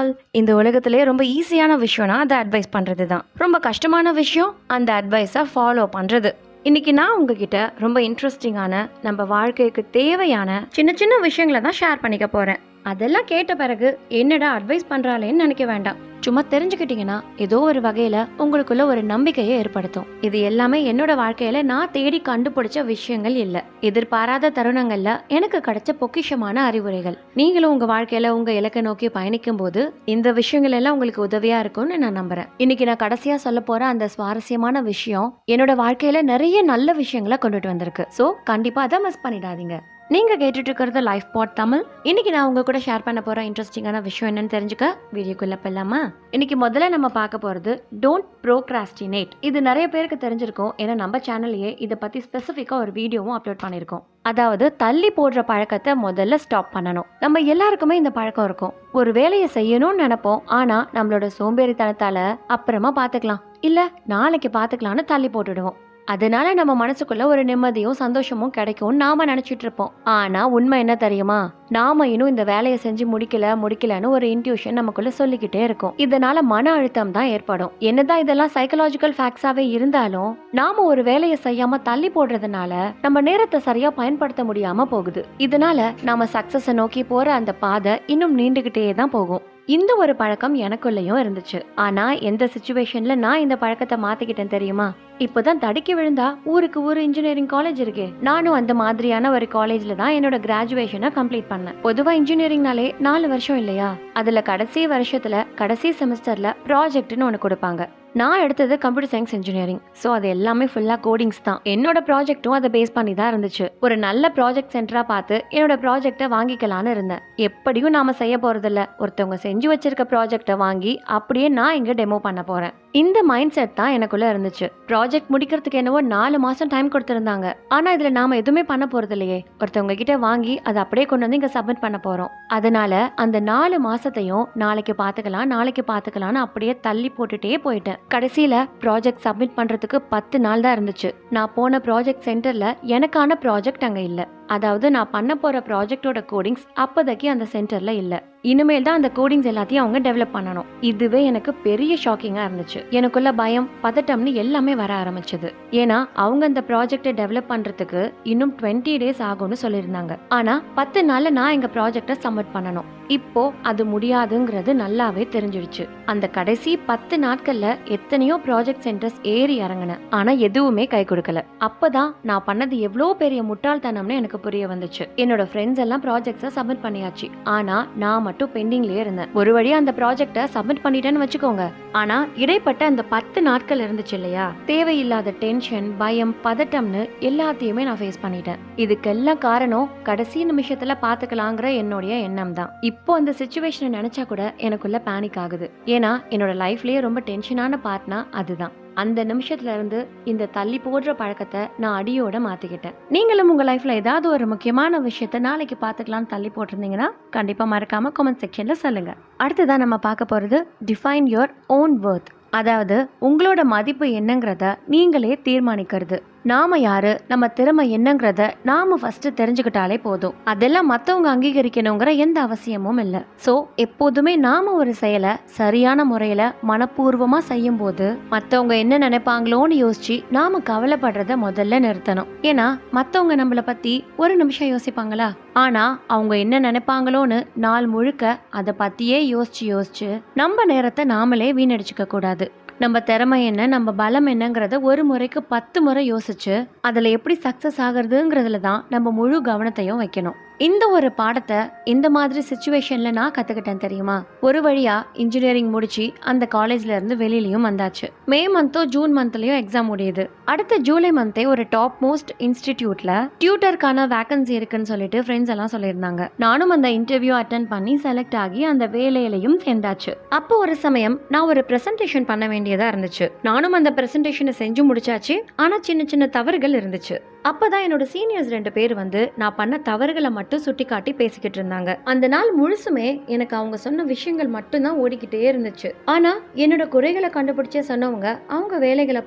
All. இந்த உலகத்திலே ரொம்ப ஈஸியான விஷயம்னா அதை அட்வைஸ் பண்றது தான். ரொம்ப கஷ்டமான விஷயம் அந்த அட்வைஸை ஃபாலோ பண்றது. இன்னைக்கு நான் உங்ககிட்ட ரொம்ப இன்ட்ரெஸ்டிங்கான நம்ம வாழ்க்கைக்கு தேவையான சின்ன சின்ன விஷயங்களை தான் ஷேர் பண்ணிக்க போறேன். அதெல்லாம் கேட்ட பிறகு என்னடா அட்வைஸ் பண்றாளேன்னு நினைக்க வேண்டாம். சும்மா தெரிஞ்சுக்கிட்டீங்கன்னா ஏதோ ஒரு வகையில உங்களுக்குள்ள ஒரு நம்பிக்கையை ஏற்படுத்தும். இது எல்லாமே என்னோட வாழ்க்கையில நான் தேடி கண்டுபிடிச்ச விஷயங்கள் இல்ல, எதிர்பாராத தருணங்கள்ல எனக்கு கிடைச்ச பொக்கிஷமான அறிவுரைகள். நீங்களும் உங்க வாழ்க்கையில உங்க இலக்கை நோக்கி பயணிக்கும் போது இந்த விஷயங்கள் எல்லாம் உங்களுக்கு உதவியா இருக்கும்னு நான் நம்புறேன். இன்னைக்கு நான் கடைசியா சொல்ல போற அந்த சுவாரஸ்யமான விஷயம் என்னோட வாழ்க்கையில நிறைய நல்ல விஷயங்களை கொண்டுட்டு வந்திருக்கு. சோ கண்டிப்பா அதை மிஸ் பண்ணிடாதீங்க. நீங்க கேட்டுட்டு இருக்கிறது லைஃப் பாட் தமிழ். இன்னைக்கு நான் உங்க கூட ஷேர் பண்ண போற இன்ட்ரெஸ்டிங்கான விஷயம் என்னன்னு தெரிஞ்சுக்க வீடியோக்குள்ள போலாமா? இன்னைக்கு முதல்ல நம்ம பார்க்க போறது டோன்ட் ப்ரோக்ராஸ்டினேட். இது நிறைய பேருக்கு தெரிஞ்சிருக்கும், ஏன்னா நம்ம சேனல்லையே இதை பத்தி ஸ்பெசிஃபிக்கா ஒரு வீடியோவும் அப்லோட் பண்ணிருக்கோம். அதாவது தள்ளி போடுற பழக்கத்தை முதல்ல ஸ்டாப் பண்ணணும். நம்ம எல்லாருக்குமே இந்த பழக்கம் இருக்கும். ஒரு வேலையை செய்யணும்னு நினைப்போம், ஆனா நம்மளோட சோம்பேறித்தனத்தால அப்புறமா பாத்துக்கலாம் இல்ல நாளைக்கு பாத்துக்கலாம்னு தள்ளி போட்டுடுவோம். அதனால நம்ம மனசுக்குள்ள ஒரு நிம்மதியும் சந்தோஷமும் கிடைக்கும் நாம நினைச்சிட்டு இருப்போம். ஆனா உண்மை என்ன தெரியுமா? நாம இன்னும் இந்த வேலையை செஞ்சு முடிக்கலன்னு ஒரு இன்ட்யூஷன் நமக்குள்ள சொல்லிக்கிட்டே இருக்கும். இதனால மன அழுத்தம் தான் ஏற்படும். என்னதான் இதெல்லாம் சைக்கலாஜிக்கல் ஃபேக்ட்ஸாவே இருந்தாலும் நாம ஒரு வேலையை செய்யாம தள்ளி போடுறதுனால நம்ம நேரத்தை சரியா பயன்படுத்த முடியாம போகுது. இதனால நாம சக்சஸை நோக்கி போற அந்த பாதை இன்னும் நீண்டுகிட்டே தான் போகும். இந்த ஒரு பழக்கம் எனக்குள்ளயும் இருந்துச்சு. ஆனா எந்த சிச்சுவேஷன்ல நான் இந்த பழக்கத்தை மாத்திக்கிட்டேன் தெரியுமா? இப்பதான் தடுக்கி விழுந்தா ஊருக்கு ஊரு இன்ஜினியரிங் காலேஜ் இருக்கு. நானும் அந்த மாதிரியான ஒரு காலேஜ்ல தான் என்னோட கிராஜுவேஷனை கம்ப்ளீட் பண்ணேன். பொதுவா இன்ஜினியரிங்னாலே 4 வருஷம் இல்லையா? அதுல கடைசி வருஷத்துல கடைசி செமஸ்டர்ல ப்ராஜெக்ட்னு ஒண்ணு கொடுப்பாங்க. நான் எடுத்தது கம்ப்யூட்டர் சயின்ஸ் இன்ஜினியரிங். ஸோ அது எல்லாமே ஃபுல்லா கோடிங்ஸ் தான். என்னோட ப்ராஜெக்டும் அதை பேஸ் பண்ணி தான் இருந்துச்சு. ஒரு நல்ல ப்ராஜெக்ட் சென்டரா பார்த்து என்னோட ப்ராஜெக்டை வாங்கிக்கலான்னு இருந்தேன். எப்படியும் நாம செய்ய போறதில்ல, ஒருத்தவங்க செஞ்சு வச்சிருக்க ப்ராஜெக்டை வாங்கி அப்படியே நான் இங்க டெமோ பண்ண போறேன். இந்த மைண்ட் செட் தான் எனக்குள்ள இருந்துச்சு. ப்ராஜெக்ட் முடிக்கிறதுக்கு என்னவோ 4 மாசம் டைம் கொடுத்திருந்தாங்க. ஆனா இதுல நாம எதுவுமே பண்ண போறது இல்லையே, ஒருத்தவங்க கிட்ட வாங்கி அதை அப்படியே கொண்டு வந்து இங்க சப்மிட் பண்ண போறோம். அதனால அந்த 4 மாசத்தையும் நாளைக்கு பாத்துக்கலாம்னு அப்படியே தள்ளி போட்டுட்டே போயிட்டேன். கடைசியில ப்ராஜெக்ட் சப்மிட் பண்றதுக்கு 10 நாள் தான் இருந்துச்சு. நான் போன ப்ராஜெக்ட் சென்டர்ல எனக்கான ப்ராஜெக்ட் அங்க இல்ல. அதாவது நான் பண்ண போற ப்ராஜெக்டோட கோடிங்ஸ் அப்போதைக்கு அந்த சென்டர்ல இல்ல. இனிமேல் தான் அந்த கோடிங்ஸ் எல்லாத்தையும் அவங்க டெவலப் பண்ணணும். இதுவே எனக்கு பெரிய ஷாக்கிங்கா இருந்துச்சு. எனக்குள்ள பயம், பதட்டம்னு எல்லாமே வர ஆரம்பிச்சது. ஏன்னா அவங்க அந்த ப்ராஜெக்டை டெவலப் பண்றதுக்கு இன்னும் 20 டேஸ் ஆகும்னு சொல்லியிருந்தாங்க. ஆனா 10 நாள்ல நான் எங்க ப்ராஜெக்டை சப்மிட் பண்ணணும். இப்போ அது முடியாதுங்கிறது நல்லாவே தெரிஞ்சிடுச்சு. அந்த கடைசி 10 நாட்கள்ல எத்தனையோ ப்ராஜெக்ட் சென்டர்ஸ் ஏறி இறங்கினேன். ஆனா எதுவுமே கை கொடுக்கல. அப்பதான் நான் பண்ணது எவ்வளவு பெரிய முட்டாள்தனம்னு எனக்கு புரிய வந்துச்சு. என்னோட ஃப்ரெண்ட்ஸ் எல்லாம் ப்ராஜெக்ட்ஸை சப்மிட் பண்ணியாச்சு. ஆனா நான் மட்டும் பெண்டிங்லயே இருந்தேன். ஒரு வழியா அந்த ப்ராஜெக்டை சப்மிட் பண்ணிட்டேன்னு வச்சுக்கோங்க. ஆனா இடைப்பட்ட அந்த 10 நாட்கள் இருந்துச்சு இல்லையா, தேவையில்லாத டென்ஷன், பயம், பதட்டம்னு எல்லாத்தையுமே நான் ஃபேஸ் பண்ணிட்டேன். இதுக்கெல்லாம் காரணம் கடைசி நிமிஷத்துல பாத்துக்கலாங்கிற என்னுடைய எண்ணம் தான். இப்போ அந்த சிச்சுவேஷனை நினைச்சா கூட எனக்குள்ள பேனிக் ஆகுது. ஏன்னா என்னோட லைஃப்லயே ரொம்ப டென்ஷனான பார்ட்னா அதுதான். அந்த நிமிஷத்துல இருந்து இந்த தள்ளி போடுற பழக்கத்தை நான் அடியோட மாத்திக்கிட்டேன். நீங்களும் உங்க லைஃப்ல ஏதாவது ஒரு முக்கியமான விஷயத்த நாளைக்கு பாத்துக்கலாம் தள்ளி போட்டிருந்தீங்கன்னா கண்டிப்பா மறக்காம கமெண்ட் செக்ஷன்ல சொல்லுங்க. அடுத்ததான் நம்ம பார்க்க போறது டிஃபைன் யுவர் ஓன் வொர்த். அதாவது உங்களோட மதிப்பு என்னங்கிறத நீங்களே தீர்மானிக்கிறது. நாம யாரு, நம்ம திறமை என்னங்கிறத நாம ஃபர்ஸ்ட் தெரிஞ்சுக்கிட்டாலே போதும். அதெல்லாம் மத்தவங்க அங்கீகரிக்கணுங்கிற எந்த அவசியமும் இல்ல. சோ எப்போதுமே நாம ஒரு செயலை சரியான முறையில மனப்பூர்வமா செய்யும் போது மத்தவங்க என்ன நினைப்பாங்களோன்னு யோசிச்சு நாம கவலைப்படுறத முதல்ல நிறுத்தணும். ஏன்னா மத்தவங்க நம்மள பத்தி ஒரு நிமிஷம் யோசிப்பாங்களா? ஆனா அவங்க என்ன நினைப்பாங்களோன்னு நாள் முழுக்க அதை பத்தியே யோசிச்சு நம்ம நேரத்தை நாமளே வீணடிச்சுக்க கூடாது. நம்ம திறமை என்ன, நம்ம பலம் என்னங்கிறத ஒரு முறைக்கு 10 முறை யோசிச்சு அதுல எப்படி சக்சஸ் ஆகுறதுங்கிறதுல தான் நம்ம முழு கவனத்தையும் வைக்கணும். இந்த ஒரு பாடத்தை இந்த மாதிரி சிச்சுவேஷன்ல நான் கத்துக்கிட்டேன் தெரியுமா? ஒரு வழியா இன்ஜினியரிங் முடிச்சு அந்த காலேஜ்ல இருந்து வெளியிலயும் வந்தாச்சு. மே மந்தோ ஜூன் மந்த்லயும் எக்ஸாம் முடியுது. அடுத்த ஜூலை மந்தே ஒரு டாப் மோஸ்ட் இன்ஸ்டிடியூட்ல டியூட்டருக்கான வேகன்சி இருக்குன்னு சொல்லிட்டு ஃப்ரெண்ட்ஸ் எல்லாம் சொல்லியிருந்தாங்க. நானும் அந்த இன்டர்வியூ அட்டென்ட் பண்ணி செலக்ட் ஆகி அந்த வேலையிலையும் சேர்ந்தாச்சு. அப்போ ஒரு சமயம் நான் ஒரு பிரசன்டேஷன் பண்ண வேண்டியதா இருந்துச்சு. நானும் அந்த பிரசன்டேஷனை செஞ்சு முடிச்சாச்சு. ஆனா சின்ன சின்ன தவறுகள் இருந்துச்சு. அப்பதான் என்னோட சீனியர்ஸ் 2 பேர் வந்து நான் பண்ண தவறுகளை மட்டும் சுட்டிக்காட்டி பேசிக்கிட்டு இருந்தாங்க. அந்த நாள் முழுசுமே எனக்கு அவங்க சொன்ன விஷயங்கள் மட்டும்தான் ஓடிக்கிட்டே இருந்துச்சு. ஆனா என்னோட குறைகளை கண்டுபிடிச்சே சொன்னவங்க அவங்க வேலைகளை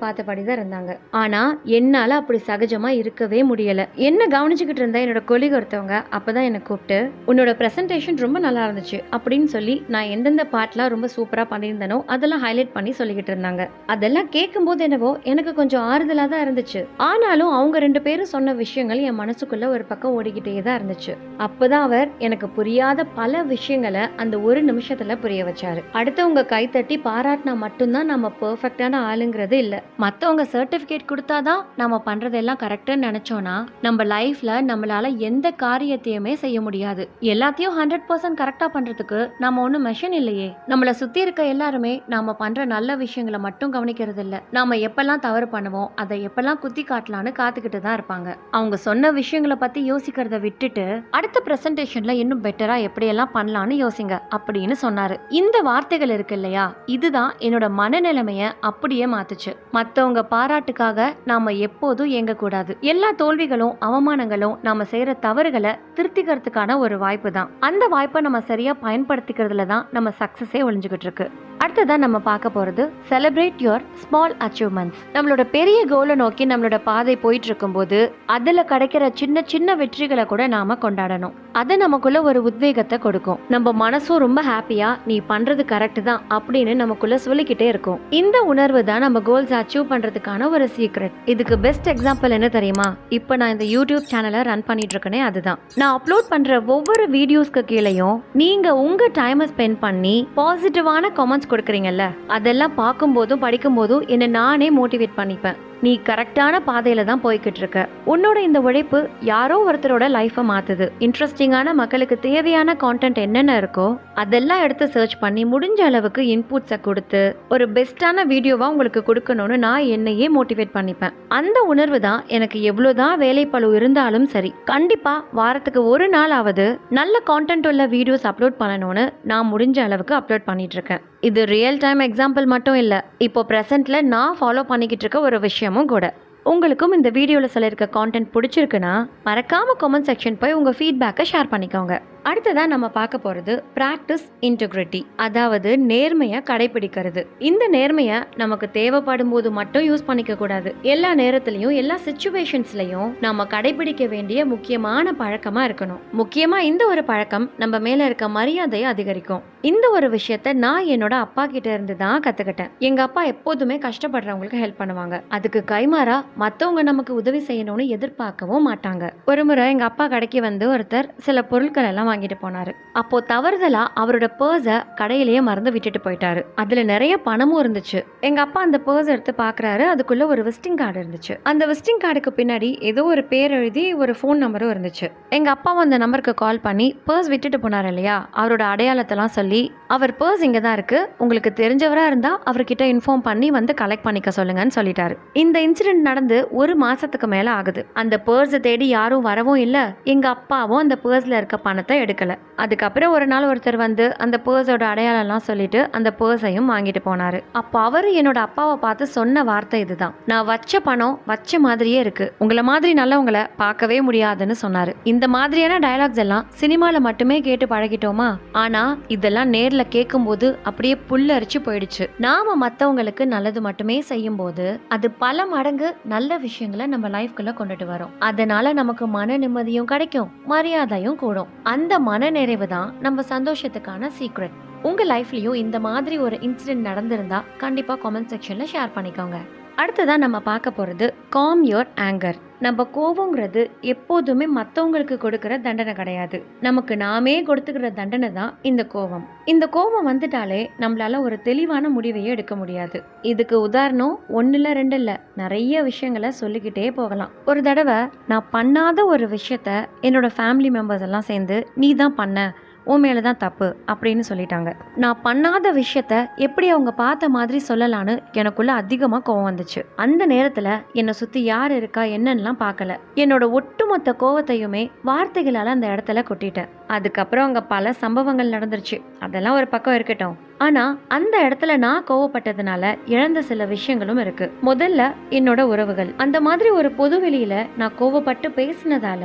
பார்த்தபடிதான் இருந்தாங்க. ஆனா என்னால அப்படி சகஜமா இருக்கவே முடியல. என்ன கவனிச்சுக்கிட்டு இருந்த என்னோட கொலீக் ஒருத்தவங்க அப்பதான் என்ன கூப்பிட்டு, உன்னோட பிரசன்டேஷன் ரொம்ப நல்லா இருந்துச்சு அப்படின்னு சொல்லி நான் எந்தெந்த பார்ட்லாம் ரொம்ப சூப்பரா பண்ணியிருந்தனோ அதெல்லாம் ஹைலைட் பண்ணி சொல்லிக்கிட்டு இருந்தாங்க. அதெல்லாம் கேட்கும்போது என்னவோ எனக்கு கொஞ்சம் ஆறுதலா தான் இருந்துச்சு. ஆனாலும் அவங்க 2 பேரும் சொன்ன விஷயங்கள் என் மனசுக்குள்ள ஒரு பக்கம் ஓடிக்கிட்டே தான் இருந்துச்சு. அப்பதான் அவர் எனக்கு புரியாத பல விஷயங்களை அந்த ஒரு நிமிஷத்துல புரிய வச்சாரு. அடுத்தவங்க கைத்தட்டி பாராட்டினா மட்டும்தான் நம்ம பெர்ஃபெக்டான ஆளுங்கிறது இல்ல. மத்தவங்க சர்டிபிகேட் கொடுத்தாதான் நம்ம பண்றதெல்லாம் கரெக்ட்னு நினைச்சோம்னா நம்ம லைஃப்ல நம்மளால எந்த காரியத்தையுமே செய்ய முடியாது. எல்லாத்தையும் 100% கரெக்டா பண்றதுக்கு நம்ம ஒண்ணும் மெஷின் இல்லையே. நம்மள சுத்தி இருக்க எல்லாருமே நாம பண்ற நல்ல விஷயங்களை மட்டும் கவனிக்கிறது இல்ல. நாம எப்பெல்லாம் தவறு பண்ணுவோம் அதை எப்பெல்லாம் குத்தி காட்டலான்னு காத்துக்கிட்டு தான் இருப்பாங்க. அவங்க சொன்ன விஷயங்களை பத்தி யோசிக்கிறத விட்டுட்டு அடுத்த பிரசன்டேஷன்ல இன்னும் பெட்டரா எப்படியெல்லாம் பண்ணலாம்னு யோசிங்க அப்படின்னு சொன்னாரு. இந்த வார்த்தைகள் இருக்கு இல்லையா, இதுதான் என்னோட மனநிலைமைய அப்படியே மாத்துச்சு. மத்தவங்க பாராட்டுக்காக நாம எப்போதும் ஏங்க கூடாது. எல்லா தோல்விகளும் அவமானங்களும் நாம செய்யற தவறுகளை திருத்திக்கிறதுக்கான ஒரு வாய்ப்பு தான். அந்த வாய்ப்பை நம்ம சரியா பயன்படுத்திக்கிறதுல தான் நம்ம சக்சஸே ஒளிஞ்சுகிட்டு இருக்கு. அடுத்ததான் நம்ம பார்க்க போறது செலிப்ரேட் யுவர் ஸ்மால் அச்சீவ்மெண்ட்ஸ். நம்மளோட பெரிய கோலை நோக்கி நம்மளோட பாதை போயிட்டு இருக்கும்போது அதுல கிடைக்கிற சின்ன சின்ன வெற்றிகளை கூட நாம கொண்டாடணும். அது நமக்குள்ள ஒரு உத்வேகத்தை கொடுக்கும். நம்ம மனசும் ரொம்ப ஹாப்பியா நீ பண்றது கரெக்ட் தான் அப்படின்னு நமக்குள்ள சொல்லிக்கிட்டே இருக்கும். இந்த உணர்வு தான் நம்ம கோல்ஸ் அச்சீவ் பண்றதுக்கான ஒரு சீக்ரெட். இதுக்கு பெஸ்ட் எக்ஸாம்பிள் என்ன தெரியுமா? இப்ப நான் இந்த யூடியூப் சேனலை ரன் பண்ணிட்டு இருக்கேனே அதுதான். நான் அப்லோட் பண்ற ஒவ்வொரு வீடியோஸ்க்கு கீழேயும் நீங்க உங்க டைமை ஸ்பெண்ட் பண்ணி பாசிட்டிவான கமெண்ட்ஸ் கொடுக்குறீங்கல்ல, அதெல்லாம் பார்க்கும்போதும் படிக்கும்போதும் என்ன நானே மோட்டிவேட் பண்ணிப்பேன். நீ கரெக்டான பாதையில தான் போய்கிட்டு இருக்க. உன்னோட இந்த உழைப்பு யாரோ ஒருத்தரோட லைஃபை மாத்துது. இன்ட்ரெஸ்டிங்கான மக்களுக்கு தேவையான கான்டென்ட் என்னென்ன இருக்கோ அதெல்லாம் எடுத்து சர்ச் பண்ணி முடிஞ்ச அளவுக்கு இன்புட்ஸை கொடுத்து ஒரு பெஸ்டான வீடியோவா உங்களுக்கு கொடுக்கணும்னு நான் என்னையே மோட்டிவேட் பண்ணிப்பேன். அந்த உணர்வு தான் எனக்கு எவ்வளவுதான் வேலைப்பளு இருந்தாலும் சரி, கண்டிப்பா வாரத்துக்கு ஒரு நாளாவது நல்ல கான்டென்ட் உள்ள வீடியோஸ் அப்லோட் பண்ணணும்னு நான் முடிஞ்ச அளவுக்கு அப்லோட் பண்ணிட்டு இருக்கேன். இது ரியல் டைம் எக்ஸாம்பிள் மட்டும் இல்ல, இப்போ பிரசன்ட்ல நான் ஃபாலோ பண்ணிக்கிட்டு இருக்க ஒரு விஷயமும் கூட. உங்களுக்கும் இந்த வீடியோவில் சொல்லியிருக்க கான்டென்ட் பிடிச்சிருக்குன்னா மறக்காம கமெண்ட் செக்ஷன் போய் உங்க ஃபீட்பேக்கை ஷேர் பண்ணிக்கோங்க. அடுத்ததான் நம்ம பார்க்க போறது பிராக்டிஸ் இன்டெகிரிட்டி, அதாவது நேர்மையை கடைபிடிக்கிறது. இந்த நேர்மையை நமக்கு தேவைப்படும் போது மட்டும் யூஸ் பண்ணிக்க கூடாது. எல்லா நேரத்திலையும் எல்லா சிச்சுவேஷன்ஸ்லயும் நம்ம கடைபிடிக்க வேண்டிய முக்கியமான பழக்கமா இருக்கணும். முக்கியமா இந்த ஒரு பழக்கம் நம்ம மேல இருக்க மரியாதையை அதிகரிக்கும். இந்த ஒரு விஷயத்த நான் என்னோட அப்பா கிட்ட இருந்து தான் கத்துக்கிட்டேன். எங்க அப்பா எப்போதுமே கஷ்டப்படுறவங்களுக்கு ஹெல்ப் பண்ணுவாங்க. அதுக்கு கைமாறா மத்தவங்க நமக்கு உதவி செய்யணும்னு எதிர்பார்க்கவும் மாட்டாங்க. ஒரு முறை எங்க அப்பா கடைக்கு வந்து ஒருத்தர் சில பொருட்கள் எல்லாம் வாங்கிட்டு போனாரு. அப்போ தவறுதலா அவரோட பர்ஸ கடையிலேயே மறந்து விட்டுட்டு போயிட்டாரு. அதுல நிறைய பணமும் இருந்துச்சு. எங்க அப்பா அந்த பர்ஸ் எடுத்து பாக்குறாரு. அதுக்குள்ள ஒரு விசிட்டிங் கார்டு இருந்துச்சு. அந்த விசிட்டிங் கார்டுக்கு பின்னாடி ஏதோ ஒரு பேர் எழுதி ஒரு போன் நம்பரும் இருந்துச்சு. எங்க அப்பாவும் அந்த நம்பருக்கு கால் பண்ணி பர்ஸ் விட்டுட்டு போனாரு இல்லையா, அவரோட அடையாளத்தெல்லாம் சொல்லி அவர் பர்ஸ் இங்க தான் இருக்கு, உங்களுக்கு தெரிஞ்சவரா இருந்தா அவர்கிட்ட இன்ஃபார்ம் பண்ணி வந்து கலெக்ட் பண்ணிக்க சொல்லுங்கன்னு சொல்லிட்டாரு. இந்த இன்சிடென்ட் நடந்து ஒரு மாசத்துக்கு மேல ஆகுது. அந்த பர்ஸை தேடி யாரும் வரவும் இல்ல, எங்க அப்பாவும் அந்த பர்ஸ்ல இருக்க பணத்தை எடுக்கல. அதுக்கப்புறம் ஒரு நாள் ஒருத்தர் வந்து அந்த பர்ஸோட அடையாளம் எல்லாம் சொல்லிட்டு அந்த பர்ஸையும் வாங்கிட்டு போனாரு. அப்போ அவரு என்னோட அப்பாவை பார்த்து சொன்ன வார்த்தை இதுதான், நான் வச்ச பணம் வச்ச மாதிரியே இருக்கு, உங்களை மாதிரி நல்லவங்களை பார்க்கவே முடியாதுன்னு சொன்னாரு. இந்த மாதிரியான டயலாக்ஸ் எல்லாம் சினிமால மட்டுமே கேட்டு பழகிட்டோமா, ஆனா இதெல்லாம் நேர்ல கேட்கும் போது அப்படியே புல்லரிச்சு போயிடுச்சு. நாம மத்தவங்களுக்கு நல்லது மட்டுமே செய்யும் போது அது பல மடங்கு நல்ல விஷயங்களை நம்ம லைஃப்குள்ள கொண்டுட்டு வரும். அதனால நமக்கு மன நிம்மதியும் கிடைக்கும், மரியாதையும் கூடும். அந்த மன நிறைவு தான் நம்ம சந்தோஷத்துக்கான சீக்ரெட். உங்க லைஃப்லயும் இந்த மாதிரி ஒரு இன்சிடென்ட் நடந்திருந்தா கண்டிப்பா கமெண்ட் செக்ஷன்ல ஷேர் பண்ணிக்கோங்க. அடுத்ததான் நம்ம பார்க்க போறது காம் யுவர் ஆங்கர். நம்ம கோபங்கிறது எப்போதுமே மற்றவங்களுக்கு கொடுக்கிற தண்டனை கிடையாது, நமக்கு நாமே கொடுத்துக்கிற தண்டனை தான் இந்த கோபம். இந்த கோபம் வந்துட்டாலே நம்மளால ஒரு தெளிவான முடிவையே எடுக்க முடியாது. இதுக்கு உதாரணம் ஒன்னு இல்ல ரெண்டு இல்ல, நிறைய விஷயங்களை சொல்லிக்கிட்டே போகலாம். ஒரு தடவை நான் பண்ணாத ஒரு விஷயத்த என்னோட ஃபேமிலி மெம்பர்ஸ் எல்லாம் சேர்ந்து நீ தான் பண்ண, உன் மேலதான் தப்பு அப்படின்னு சொல்லிட்டாங்க. நான் பண்ணாத விஷயத்த எப்படி அவங்க பார்த்த மாதிரி சொல்லலான்னு எனக்குள்ள அதிகமா கோவம் வந்துச்சு. அந்த நேரத்துல என்னை சுத்தி யார் இருக்கா என்னன்னுலாம் பார்க்கல. என்னோட ஒட்டுமொத்த கோவத்தையுமே வார்த்தைகளால அந்த இடத்துல கொட்டிட்டேன். அதுக்கப்புறம் அங்க பல சம்பவங்கள் நடந்துருச்சு. அதெல்லாம் ஒரு பக்கம் இருக்கட்டும். ஆனா அந்த இடத்துல நான் கோவப்பட்டதுனால இழந்த சில விஷயங்களும் இருக்கு. முதல்ல என்னோட உறவுகள். அந்த மாதிரி ஒரு பொது வெளியில நான் கோவப்பட்டு பேசினதால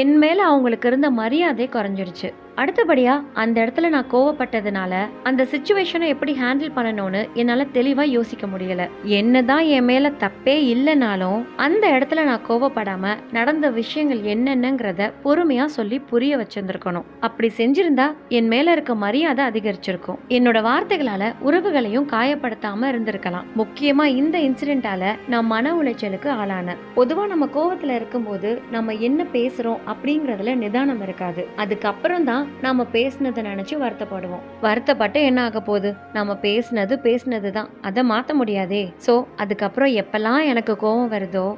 என் மேல அவங்களுக்கு இருந்த மரியாதை குறைஞ்சிருச்சு. அடுத்தபடியா அந்த இடத்துல நான் கோவப்பட்டதுனால அந்த சிச்சுவேஷனை எப்படி ஹேண்டில் பண்ணணும்னு என்னால தெளிவா யோசிக்க முடியல. என்னதான் என் மேல தப்பே இல்லைனாலும் அந்த இடத்துல நான் கோவப்படாம நடந்த விஷயங்கள் என்னென்னங்கிறத பொறுமையா சொல்லி புரிய வச்சிருந்திருக்கணும். அப்படி செஞ்சிருந்தா என் மேல இருக்க மரியாதை அதிகரிச்சிருக்கும். என்னோட வார்த்தைகளால உறவுகளையும் காயப்படுத்தாம இருந்திருக்கலாம். முக்கியமா இந்த இன்சிடென்டால நான் மன உளைச்சலுக்கு ஆளான. பொதுவா நம்ம கோவத்துல இருக்கும்போது நம்ம என்ன பேசுறோம் அப்படிங்கறதுல நிதானம் இருக்காது. அதுக்கப்புறம் தான் நாம பேசினதை நினைச்சு வருத்தப்படுவோம். வருத்தப்பட்டு என்ன ஆக போகுது? நம்ம பேசினது தான், அதை மாத்த முடியாதே. சோ அதுக்கப்புறம் எப்பெல்லாம் எனக்கு கோவம் வருதோ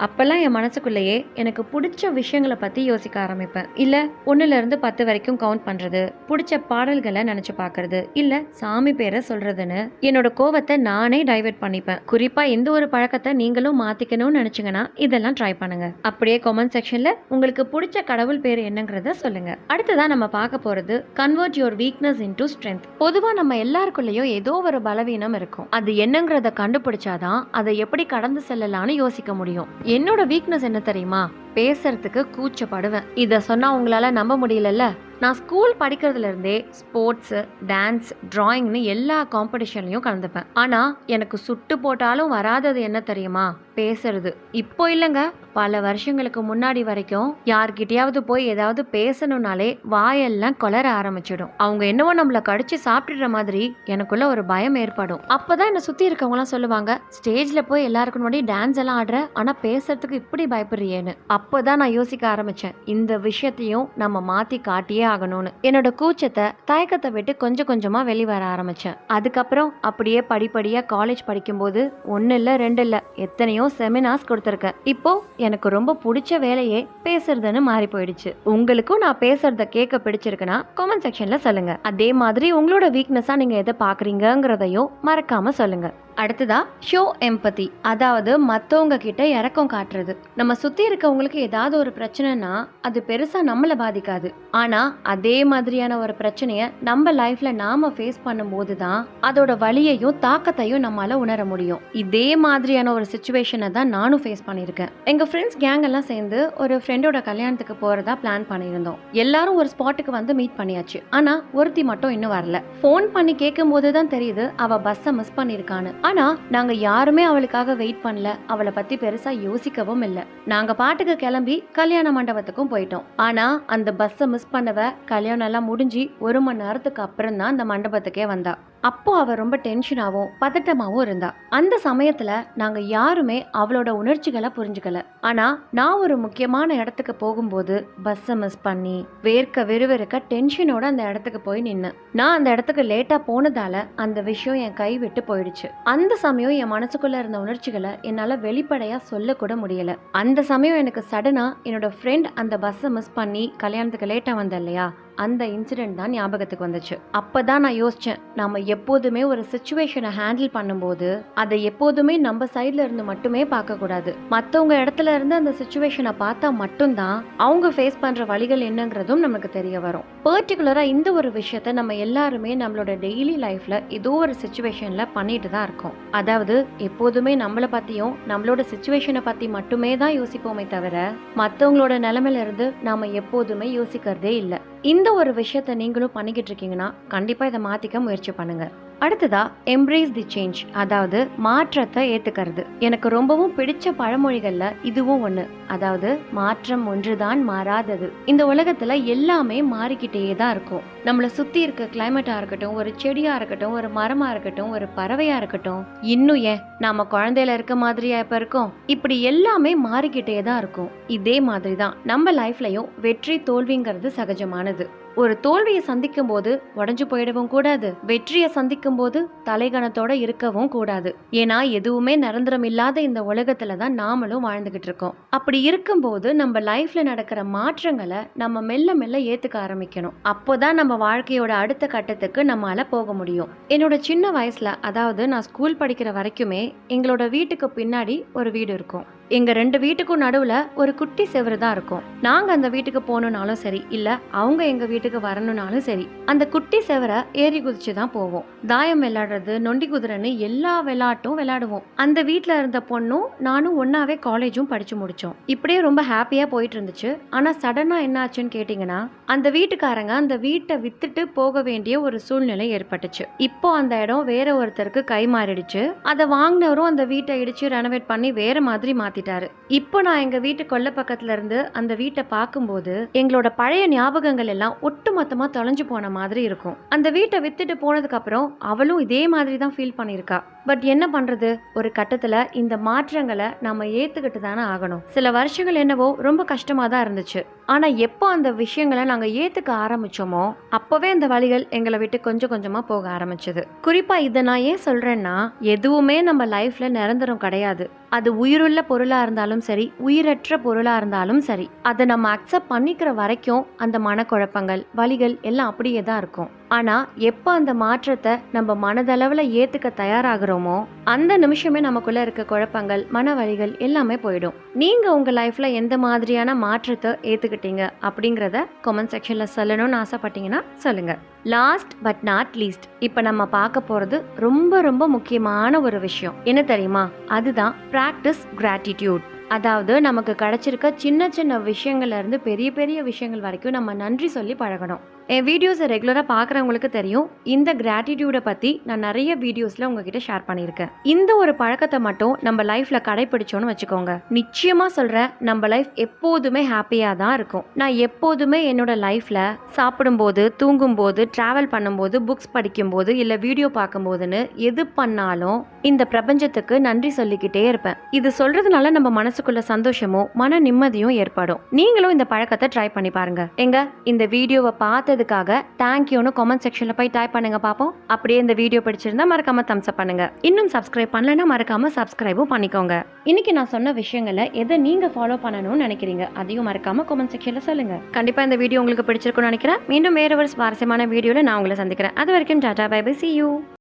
அப்பெல்லாம் என் மனசுக்குள்ளேயே எனக்கு பிடிச்ச விஷயங்களை பத்தி யோசிக்க ஆரம்பிப்பேன். இல்ல 1ல இருந்து 10 வரைக்கும் கவுண்ட் பண்றது, பிடிச்ச பாடல்களை நினைச்சு பாக்குறது, இல்ல சாமி பேரை சொல்றதுன்னு என்னோட கோவத்தை நானே டைவர்ட் பண்ணிப்பேன். குறிப்பா இந்த ஒரு பழக்கத்தை நீங்களும் மாத்திக்கணும்னு நினைச்சீங்கன்னா இதெல்லாம் ட்ரை பண்ணுங்க. அப்படியே கமெண்ட் செக்ஷன்ல உங்களுக்கு பிடிச்ச கடவுள் பேர் என்னங்கறத சொல்லுங்க. அடுத்ததான் நம்ம பார்க்க போறது convert your weakness into strength. பொதுவா நம்ம எல்லாருக்குள்ளேயும் ஏதோ ஒரு பலவீனம் இருக்கும். அது என்னங்கறத கண்டுபிடிச்சாதான் அதை எப்படி கடந்து செல்லலாம்னு யோசிக்க முடியும். என்னோட வீக்னஸ் என்ன தெரியுமா? பேசுறதுக்கு கூச்சப்படுவேன். இத சொன்னா உங்களால நம்ப முடியலல்ல. நான் ஸ்கூல் படிக்கிறதுல இருந்தே ஸ்போர்ட்ஸ், டான்ஸ், டிராயிங்னு எல்லா காம்படிஷன்லயும் கலந்துப்பேன். ஆனா எனக்கு சுட்டு போட்டாலும் வராதது என்ன தெரியுமா? பேசுறது. இப்போ இல்லைங்க, பல வருஷங்களுக்கு முன்னாடி வரைக்கும் யார்கிட்டயாவது போய் ஏதாவது பேசணும்னாலே வாயெல்லாம் கொளற ஆரம்பிச்சிடும். அவங்க என்னவோ நம்மள கடிச்சு சாப்பிடுற மாதிரி எனக்குள்ள ஒரு பயம் ஏற்படும். அப்பதான் என்ன சுத்தி இருக்கவங்க எல்லாம் சொல்லுவாங்க, ஸ்டேஜ்ல போய் எல்லாருக்கும் முன்னாடி டான்ஸ் எல்லாம் ஆடுற, ஆனா பேசுறதுக்கு இப்படி பயப்படுறியேன்னு. அப்பதான் நான் யோசிக்க ஆரம்பிச்சேன், இந்த விஷயத்தையும் நம்ம மாத்தி காட்டியே ஆகணும்னு. என்னோட கூச்சத்தை, தயக்கத்தை விட்டு கொஞ்சம் கொஞ்சமா வெளிவர ஆரம்பிச்சேன். அதுக்கப்புறம் அப்படியே படிப்படியா காலேஜ் படிக்கும்போது 1 இல்ல 2 இல்ல எத்தனையோ செமினார்ஸ் கொடுத்திருக்கேன். இப்போ எனக்கு ரொம்ப பிடிச்ச வேலையே பேசுறதுன்னு மாறி போயிடுச்சு. உங்களுக்கும் நான் பேசுறத கேட்க பிடிச்சிருக்குன்னா கமெண்ட் செக்ஷன்ல சொல்லுங்க. அதே மாதிரி உங்களோட வீக்னஸா நீங்க எதை பாக்குறீங்கிறதையும் மறக்காம சொல்லுங்க. அடுத்ததா ஷோ எம்பதி, அதாவது மத்தவங்க கிட்ட இறக்கம் காட்டுறது. நம்ம சுத்தி இருக்கவங்களுக்கு ஏதாவது ஒரு பிரச்சனைனா அது பெருசா நம்மள பாதிக்காது. ஆனா அதே மாதிரியான ஒரு பிரச்சனைய நம்ம லைஃப்ல நாம ஃபேஸ் பண்ணும் போதுதான் அதோட வலியையும் தாக்கத்தையும் நம்மளால உணர முடியும். இதே மாதிரியான ஒரு சிச்சுவேஷனை தான் நானும் ஃபேஸ் பண்ணியிருக்கேன். எங்க ஃப்ரெண்ட்ஸ் கேங் எல்லாம் சேர்ந்து ஒரு ஃப்ரெண்டோட கல்யாணத்துக்கு போறதா பிளான் பண்ணியிருந்தோம். எல்லாரும் ஒரு ஸ்பாட்டுக்கு வந்து மீட் பண்ணியாச்சு. ஆனா ஒருத்தி மட்டும் இன்னும் வரல. போன் பண்ணி கேட்கும் போதுதான் தெரியுது அவ பஸ்ஸை மிஸ் பண்ணிருக்கான்னு. ஆனா நாங்க யாருமே அவளுக்காக வெயிட் பண்ணல. அவளை பத்தி பெருசா யோசிக்கவும் இல்ல. நாங்க பாட்டுக்கு கிளம்பி கல்யாண மண்டபத்துக்கும் போயிட்டோம். ஆனா அந்த பஸ்ஸை மிஸ் பண்ணவ கல்யாணம் எல்லாம் முடிஞ்சு 1 மணி நேரத்துக்கு அப்புறம் தான் அந்த மண்டபத்துக்கே வந்தா. அப்போ அவ ரொம்ப டென்ஷனாவும் பதட்டமாவும் இருந்தா. அந்த சமயத்துல நாங்க யாருமே அவளோட உணர்ச்சிகளை புரிஞ்சுக்கல. ஆனா நான் ஒரு முக்கியமான இடத்துக்கு போகும்போது பஸ்ஸை மிஸ் பண்ணி வேர்க்க விறுவிறுக்க டென்ஷனோட அந்த இடத்துக்கு போய் நின்னு. நான் அந்த இடத்துக்கு லேட்டா போனதால அந்த விஷயம் என் கை விட்டு போயிடுச்சு. அந்த சமயம் என் மனசுக்குள்ள இருந்த உணர்ச்சிகளை என்னால வெளிப்படையா சொல்ல கூட முடியல. அந்த சமயம் எனக்கு சடனா என்னோட ஃப்ரெண்ட் அந்த பஸ்ஸை மிஸ் பண்ணி கல்யாணத்துக்கு லேட்டா வந்த இல்லையா, அந்த இன்சிடென்ட் தான் ஞாபகத்துக்கு வந்துச்சு. அப்பதான் நான் யோசிச்சேன், நாம எப்போதுமே ஒரு சிச்சுவேஷனை ஹேண்டில் பண்ணும்போது அதை எப்போதுமே நம்ம சைட்ல இருந்து மட்டுமே பார்க்க கூடாது. மத்தவங்க இடத்துல இருந்து அந்த சிச்சுவேஷனை பார்த்தா மட்டும்தான் அவங்க ஃபேஸ் பண்ற வழிகள் என்னங்கிறதும் நமக்கு தெரிய வரும். பர்டிகுலரா இந்த ஒரு விஷயத்த நம்ம எல்லாருமே நம்மளோட டெய்லி லைஃப்ல ஏதோ ஒரு சிச்சுவேஷன்ல பண்ணிட்டு தான் இருக்கோம். அதாவது எப்போதுமே நம்மள பத்தியும் நம்மளோட சிச்சுவேஷனை பத்தி மட்டுமே தான் யோசிப்போமே தவிர மத்தவங்களோட நிலைமையில இருந்து நாம எப்போதுமே யோசிக்கிறதே இல்லை. இந்த ஒரு விஷயத்த நீங்களும் பண்ணிக்கிட்டு இருக்கீங்கன்னா கண்டிப்பா இதை மாத்திக்க முயற்சி பண்ணுங்க. அடுத்ததா எம்ப்ரேஸ் தி சேஞ்ச், அதாவது மாற்றத்தை ஏத்துக்கிறது. எனக்கு ரொம்பவும் பிடிச்ச பழமொழிகள்ல இதுவும் ஒண்ணு. அதாவது மாற்றம் ஒன்றுதான் மாறாதது. இந்த உலகத்துல எல்லாமே மாறிக்கிட்டே தான் இருக்கும். நம்மளை சுத்தி இருக்க கிளைமேட்டா இருக்கட்டும், ஒரு செடியா இருக்கட்டும், ஒரு மரமா இருக்கட்டும், ஒரு பறவையா இருக்கட்டும், இன்னும் ஏன் நாம குழந்தையில இருக்க மாதிரியா இப்ப இருக்கோம்? இப்படி எல்லாமே மாறிக்கிட்டே தான் இருக்கும். இதே மாதிரிதான் நம்ம லைஃப்லயும் வெற்றி தோல்விங்கிறது சகஜமானது. ஒரு தோல்வியை சந்திக்கும் போது உடஞ்சு போயிடவும் கூடாது, வெற்றியை சந்திக்கும் போது தலைகணத்தோட இருக்கவும் கூடாது. ஏன்னா எதுவுமே நிரந்தரம் இல்லாத இந்த உலகத்துல தான் நாமளும் வாழ்ந்துகிட்டு இருக்கோம். அப்படி இருக்கும்போது நம்ம லைஃப்ல நடக்கிற மாற்றங்களை நம்ம மெல்ல மெல்ல ஏத்துக்க ஆரம்பிக்கணும். அப்போதான் நம்ம வாழ்க்கையோட அடுத்த கட்டத்துக்கு நம்மளால போக முடியும். என்னோட சின்ன வயசுல, அதாவது நான் ஸ்கூல் படிக்கிற வரைக்குமே எங்களோட வீட்டுக்கு பின்னாடி ஒரு வீடு இருக்கும். எங்க 2 வீட்டுக்கும் நடுவுல ஒரு குட்டி செவரு தான் இருக்கும். நாங்க அந்த வீட்டுக்கு போகணும்னாலும் சரி, இல்ல அவங்க எங்க வீட்டுக்கு வரணும்னாலும் சரி, அந்த குட்டி செவரை ஏறி குதிச்சு தான் போவோம். தாயம் விளையாடுறது, நொண்டி குதிரைன்னு எல்லா விளையாட்டும் விளையாடுவோம். அந்த வீட்ல இருந்த பொண்ணும் நானும் ஒன்னாவே காலேஜும் படிச்சு முடிச்சோம். இப்படியே ரொம்ப ஹாப்பியா போயிட்டு இருந்துச்சு. ஆனா சடனா என்ன ஆச்சுன்னு கேட்டீங்கன்னா, அந்த வீட்டுக்காரங்க அந்த வீட்டை வித்துட்டு போக வேண்டிய ஒரு சூழ்நிலை ஏற்பட்டுச்சு. இப்போ அந்த இடம் வேற ஒருத்தருக்கு கை மாறிடுச்சு. அதை வாங்கினவரும் அந்த வீட்டை இடிச்சு ரெனோவேட் பண்ணி வேற மாதிரி மாத்திட்டாரு. இப்போ நான் எங்க வீட்டு கொல்லை பக்கத்துல இருந்து அந்த வீட்டை பார்க்கும்போது எங்களோட பழைய ஞாபகங்கள் எல்லாம் ஒட்டு மொத்தமா தொலைஞ்சு போன மாதிரி இருக்கும். அந்த வீட்டை வித்துட்டு போனதுக்கு அப்புறம் அவளும் இதே மாதிரி தான் ஃபீல் பண்ணிருக்கா. பட் என்ன பண்றது, ஒரு கட்டத்துல இந்த மாற்றங்களை நம்ம ஏத்துக்கிட்டு தானே ஆகணும். சில வருஷங்கள் என்னவோ ரொம்ப கஷ்டமா தான் இருந்துச்சு. ஆனா எப்போ அந்த விஷயங்களை நாங்க ஏத்துக்க ஆரம்பிச்சோமோ அப்பவே அந்த வழிகள் எங்களை விட்டு கொஞ்சம் கொஞ்சமா போக ஆரம்பிச்சது. குறிப்பா இதை நான் ஏன் சொல்றேன்னா, எதுவுமே நம்ம லைஃப்ல நிரந்தரம் கிடையாது. அது உயிருள்ள பொருளா இருந்தாலும் சரி, உயிரற்ற பொருளா இருந்தாலும் சரி, அதை நம்ம அக்செப்ட் பண்ணிக்கிற வரைக்கும் அந்த மனக்குழப்பங்கள், வலிகள் எல்லாம் அப்படியே தான் இருக்கும். ஆனா எப்ப அந்த மாற்றத்தை நம்ம மனதளவுல ஏத்துக்க தயாராகிறோமோ அந்த நிமிஷமே நமக்குள்ள இருக்க குழப்பங்கள், மன வலிகள் எல்லாமே போயிடும். நீங்க உங்க லைஃப்ல எந்த மாதிரியான மாற்றத்தை ஏத்துக்கிட்டீங்க அப்படிங்கறத கமெண்ட் செக்ஷன்ல சொல்லணும்னு ஆசைப்பட்டீங்கன்னா சொல்லுங்க. லாஸ்ட் பட் நாட் லீஸ்ட், இப்ப நம்ம பார்க்க போறது ரொம்ப ரொம்ப முக்கியமான ஒரு விஷயம். என்ன தெரியுமா? அதுதான் பிராக்டிஸ் கிராட்டிடியூட். அதாவது நமக்கு கிடைச்சிருக்க சின்ன சின்ன விஷயங்கள்ல இருந்து பெரிய பெரிய விஷயங்கள் வரைக்கும் நம்ம நன்றி சொல்லி பழகணும். என் வீடியோஸை ரெகுலராக பார்க்குறவங்களுக்கு தெரியும், இந்த கிராட்டிடியூடை பற்றி நான் நிறைய வீடியோஸில் உங்ககிட்ட ஷேர் பண்ணியிருக்கேன். இந்த ஒரு பழக்கத்தை மட்டும் நம்ம லைஃப்பில் கடைப்பிடிச்சோன்னு வச்சுக்கோங்க, நிச்சயமாக சொல்கிறேன், நம்ம லைஃப் எப்போதுமே ஹாப்பியாக தான் இருக்கும். நான் எப்போதுமே என்னோட லைஃப்பில் சாப்பிடும்போது, தூங்கும்போது, ட்ராவல் பண்ணும்போது, புக்ஸ் படிக்கும்போது, இல்லை வீடியோ பார்க்கும்போதுன்னு எது பண்ணாலும் இந்த பிரபஞ்சத்துக்கு நன்றி சொல்லிக்கிட்டே இருப்பேன். இது சொல்கிறதுனால நம்ம மனசுக்குள்ள சந்தோஷமும் மன நிம்மதியும் ஏற்படும். நீங்களும் இந்த பழக்கத்தை ட்ரை பண்ணி பாருங்க. எங்க இந்த வீடியோவை பார்த்து தேங்க்யூன்னு கமெண்ட் செக்ஷன்ல போய் டைப் பண்ணுங்க பாப்போம். அப்படியே இந்த வீடியோ பிடிச்சிருந்தா மறக்காம தம்ஸ் அப் பண்ணுங்க. இன்னும் சப்ஸ்கிரைப் பண்ணலன்னா மறக்காம சப்ஸ்கிரைபும் பண்ணிக்கோங்க. இன்னைக்கு நான் சொன்ன விஷயங்களை எதை நீங்க ஃபாலோ பண்ணணும்னு நினைக்கிறீங்க அதையும் மறக்காம கமெண்ட் செக்ஷன்ல சொல்லுங்க. கண்டிப்பா இந்த வீடியோ உங்களுக்கு பிடிச்சிருக்கும்னு நினைக்கிறேன். மீண்டும் வேற ஒரு சுவாரஸ்யமான வீடியோல நான் உங்களை சந்திக்கிறேன். அது வரைக்கும் tata bye bye, see you.